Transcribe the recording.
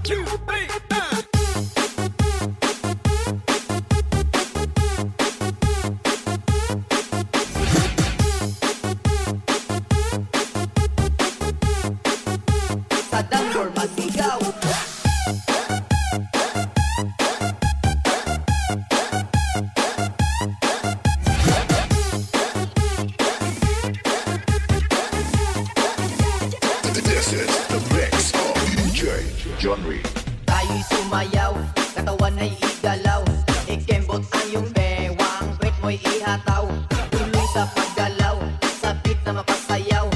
two, three, Sa dangdor masigaw. This is the mix of DJ John Reed. Tayo'y sumayaw, katawan ay igalaw. Ikembot ang iyong bewang, kwet mo'y ihataw. Tuloy sa paggalaw, sa beat na mapasayaw.